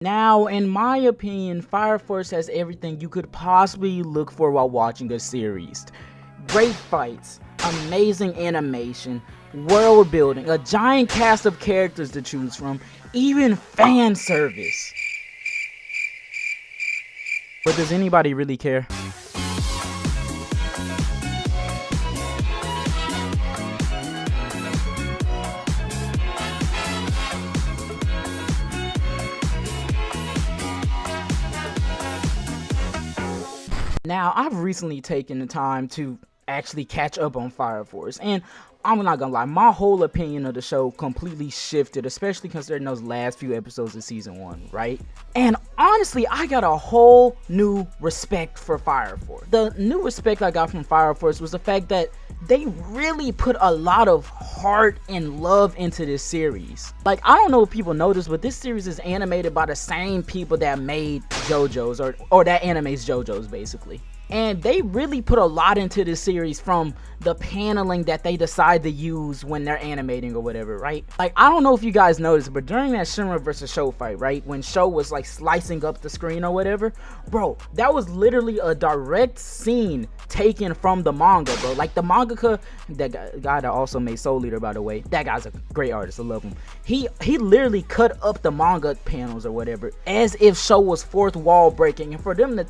Now, in my opinion, Fire Force has everything you could possibly look for while watching a series. Great fights, amazing animation, world building, a giant cast of characters to choose from, even fan service. But does anybody really care? Now, I've recently taken the time to actually catch up on Fire Force, and I'm not gonna lie, my whole opinion of the show completely shifted, especially considering those last few episodes of season 1, right? And honestly, I got a whole new respect for Fire Force. The new respect I got from Fire Force was the fact that they really put a lot of heart and love into this series. Like, I don't know if people know this, but this series is animated by the same people that made JoJo's, or that animates JoJo's basically. And they really put a lot into this series, from the paneling that they decide to use when they're animating or whatever, right? Like, I don't know if you guys noticed, but during that Shinra versus Sho fight, right, when Sho was like slicing up the screen or whatever, bro, that was literally a direct scene taken from the manga, bro. Like, the mangaka, that guy that also made Soul Eater, by the way, that guy's a great artist, I love him. He literally cut up the manga panels or whatever as if Sho was fourth wall breaking, and for them to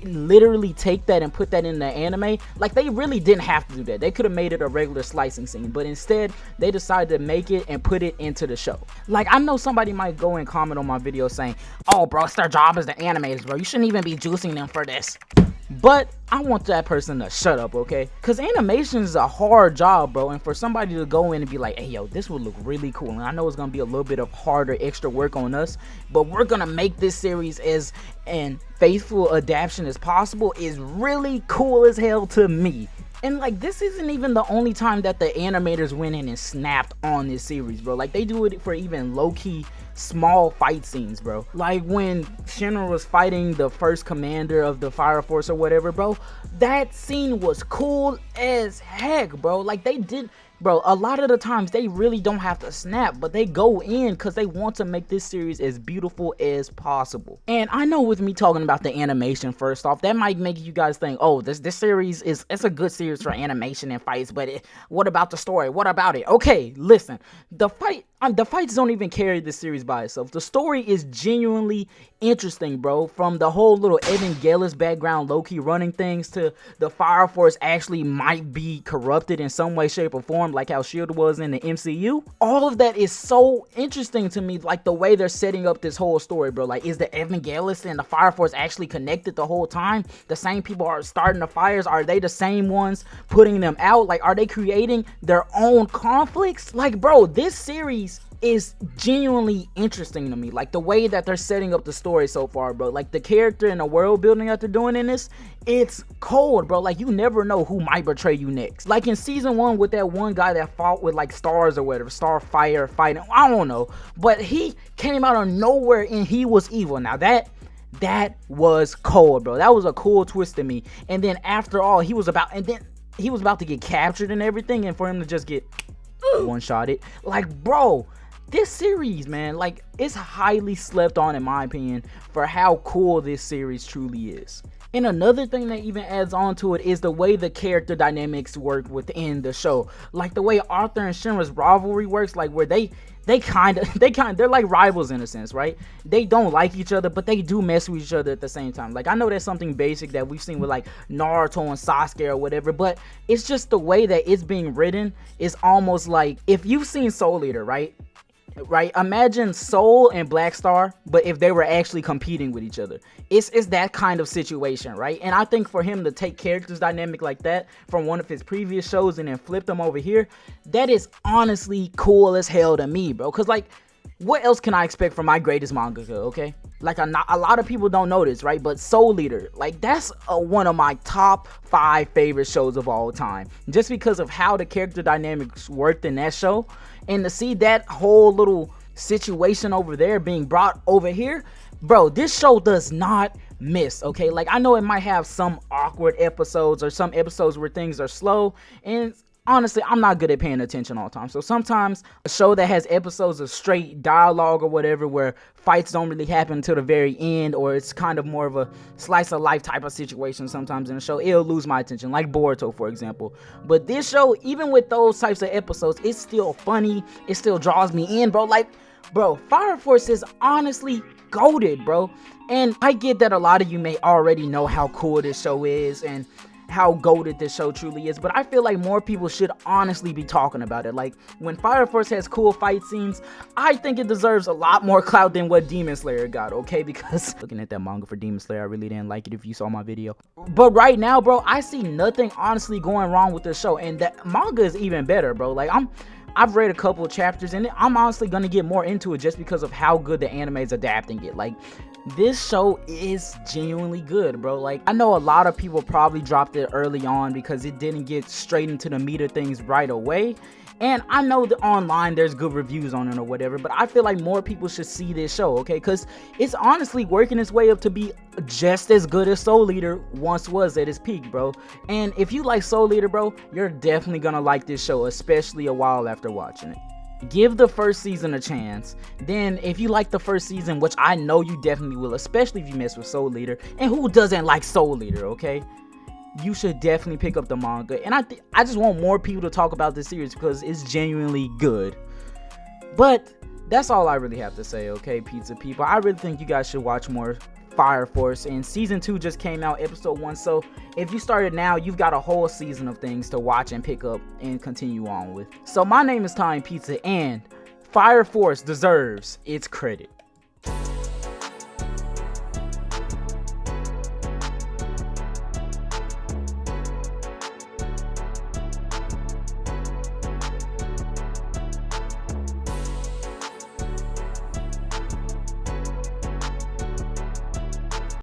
literally take that and put that in the anime, like, they really didn't have to do that. They could have made it a regular slicing scene, but instead they decided to make it and put it into the show. Like, I know somebody might go and comment on my video saying, oh bro, it's their job as the animators, bro, you shouldn't even be juicing them for this. But I want that person to shut up, okay? Because animation is a hard job, bro. And for somebody to go in and be like, hey, yo, this would look really cool. And I know it's going to be a little bit of harder, extra work on us, but we're going to make this series as an faithful adaptation as possible, is really cool as hell to me. And like, this isn't even the only time that the animators went in and snapped on this series, bro. Like, they do it for even low-key small fight scenes, bro. Like when Shinra was fighting the first commander of the Fire Force or whatever, bro, that scene was cool as heck, bro. Like, they did, bro, a lot of the times they really don't have to snap, but they go in because they want to make this series as beautiful as possible. And I know with me talking about the animation first off, that might make you guys think, oh, this series it's a good series for animation and fights, but what about the story? What about it? Okay, listen, the fights don't even carry this series by itself. The story is genuinely interesting, bro. From the whole little Evangelist background, Lowkey running things, to the Fire Force actually might be corrupted in some way, shape, or form, like how S.H.I.E.L.D. was in the MCU. All of that is so interesting to me, like the way they're setting up this whole story, bro. Like, is the Evangelist and the Fire Force actually connected the whole time? The same people are starting the fires? Are they the same ones putting them out? Like, are they creating their own conflicts? Like, bro, this series is genuinely interesting to me. Like, the way that they're setting up the story so far, bro. Like, the character and the world building that they're doing in this, it's cold, bro. Like, you never know who might betray you next. Like in season 1 with that one guy that fought with like stars or whatever, Starfire fighting, I don't know, but he came out of nowhere and he was evil. Now that was cold, bro. That was a cool twist to me. And then after all, he was about to get captured and everything, and for him to just get one-shotted, like, bro, this series, man, like, it's highly slept on in my opinion for how cool this series truly is. And another thing that even adds on to it is the way the character dynamics work within the show. Like the way Arthur and Shinra's rivalry works, like where they're like rivals in a sense, right? They don't like each other, but they do mess with each other at the same time. Like, I know that's something basic that we've seen with like Naruto and Sasuke or whatever, but it's just the way that it's being written is almost like, if you've seen Soul Eater, right? Imagine Soul and Black Star, but if they were actually competing with each other. It's that kind of situation, right? And I think for him to take characters dynamic like that from one of his previous shows and then flip them over here, that is honestly cool as hell to me, bro. Because, like, what else can I expect from my greatest mangaka, okay? Like, a lot of people don't know this, right? But Soul Eater, like, that's one of my top 5 favorite shows of all time. Just because of how the character dynamics worked in that show. And to see that whole little situation over there being brought over here, bro, this show does not miss, okay? Like, I know it might have some awkward episodes or some episodes where things are slow, and honestly, I'm not good at paying attention all the time. So sometimes a show that has episodes of straight dialogue or whatever, where fights don't really happen until the very end, or it's kind of more of a slice of life type of situation sometimes in a show, it'll lose my attention, like Boruto, for example. But this show, even with those types of episodes, it's still funny. It still draws me in, bro. Like, bro, Fire Force is honestly goated, bro. And I get that a lot of you may already know how cool this show is and how goated this show truly is, but I feel like more people should honestly be talking about it. Like, when Fire Force has cool fight scenes, I think it deserves a lot more clout than what Demon Slayer got, okay? Because looking at that manga for Demon Slayer, I really didn't like it if you saw my video. But right now, bro, I see nothing honestly going wrong with this show, and that manga is even better, bro. Like, I've read a couple of chapters and I'm honestly gonna get more into it just because of how good the anime is adapting it. Like, this show is genuinely good, bro. Like, I know a lot of people probably dropped it early on because it didn't get straight into the meat of things right away. And I know that online there's good reviews on it or whatever, but I feel like more people should see this show, okay? Because it's honestly working its way up to be just as good as Soul Eater once was at its peak, bro. And if you like Soul Eater, bro, you're definitely gonna like this show, especially a while after watching it. Give the first season a chance. Then if you like the first season, which I know you definitely will, especially if you mess with Soul Eater, and who doesn't like Soul Eater, okay? You should definitely pick up the manga. And I just want more people to talk about this series because it's genuinely good. But that's all I really have to say, okay, pizza people. I really think you guys should watch more Fire Force, and season 2 just came out, episode 1, so if you started now, you've got a whole season of things to watch and pick up and continue on with. So my name is TIne Pizza, and Fire Force deserves its credit.